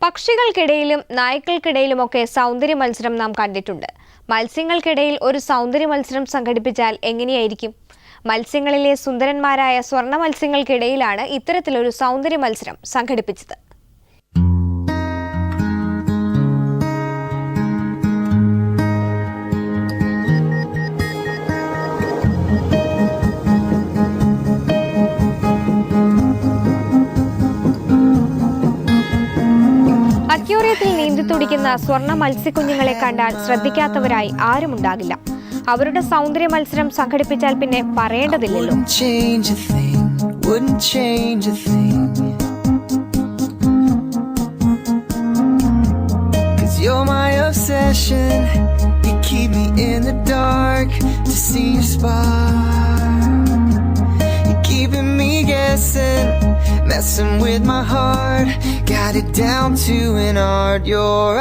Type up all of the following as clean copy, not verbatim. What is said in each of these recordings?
പക്ഷികൾക്കിടയിലും നായ്ക്കൾക്കിടയിലുമൊക്കെ സൗന്ദര്യ മത്സരം നാം കണ്ടിട്ടുണ്ട്. മത്സ്യങ്ങൾക്കിടയിൽ ഒരു സൗന്ദര്യ മത്സരം സംഘടിപ്പിച്ചാൽ എങ്ങനെയായിരിക്കും? മത്സ്യങ്ങളിലെ സുന്ദരന്മാരായ സ്വർണ്ണ മത്സ്യങ്ങൾക്കിടയിലാണ് ഇത്തരത്തിലൊരു സൗന്ദര്യ മത്സരം സംഘടിപ്പിച്ചത്. അക്വേറിയത്തിൽ നീന്തിത്തുടിക്കുന്ന സ്വർണ്ണ മത്സ്യക്കുഞ്ഞുങ്ങളെ കണ്ടാൽ ശ്രദ്ധിക്കാത്തവരായി ആരുമുണ്ടാകില്ല. അവരുടെ സൗന്ദര്യ മത്സരം സംഘടിപ്പിച്ചാൽ പിന്നെ പറയേണ്ടതില്ലല്ലോ.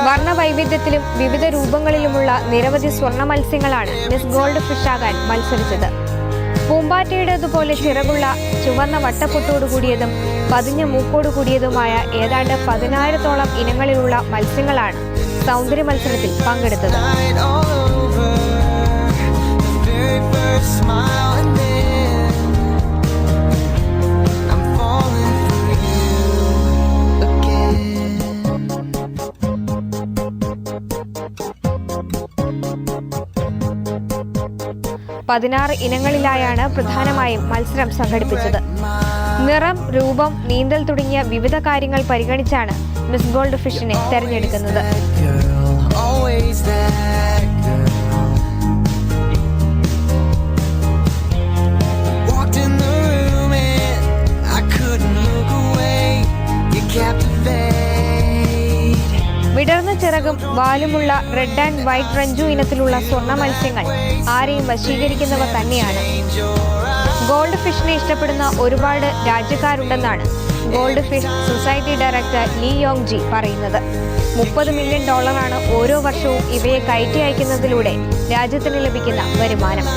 വർണ്ണവൈവിധ്യത്തിലും വിവിധ രൂപങ്ങളിലുമുള്ള നിരവധി സ്വർണ്ണ മത്സ്യങ്ങളാണ് മിസ് ഗോൾഡ് ഫിഷ് ആകാൻ മത്സരിച്ചത്. പൂമ്പാറ്റയുടേതുപോലെ ചിറകുള്ള ചുവന്ന വട്ടപ്പൊട്ടോടുകൂടിയതും പതിഞ്ഞ മൂക്കോടുകൂടിയതുമായ ഏതാണ്ട് 10,000-ഓളം ഇനങ്ങളിലുള്ള മത്സ്യങ്ങളാണ് സൗന്ദര്യ മത്സരത്തിൽ പങ്കെടുത്തത്. പതിനാറ് ഇനങ്ങളിലായാണ് പ്രധാനമായും മത്സരം സംഘടിപ്പിച്ചത്. നിറം, രൂപം, നീന്തൽ തുടങ്ങിയ വിവിധ കാര്യങ്ങൾ പരിഗണിച്ചാണ് മിസ് ഗോൾഡ് ഫിഷിനെ തെരഞ്ഞെടുക്കുന്നത്. വിടർന്ന ചിറകും വാലുമുള്ള റെഡ് ആൻഡ് വൈറ്റ് റഞ്ചു ഇനത്തിലുള്ള സ്വർണ്ണ മത്സ്യങ്ങൾ ആരെയും വശീകരിക്കുന്നവ തന്നെയാണ്. ഗോൾഡ് ഫിഷിനെ ഇഷ്ടപ്പെടുന്ന ഒരുപാട് രാജ്യക്കാരുണ്ടെന്നാണ് gold fish society director Lee Yong Ji പറയുന്നത്. $30 മില്യൺ ഓരോ വർഷവും ഇവയെ കയറ്റി അയക്കുന്നതിലൂടെ രാജ്യത്തിന് ലഭിക്കുന്ന വരുമാനം.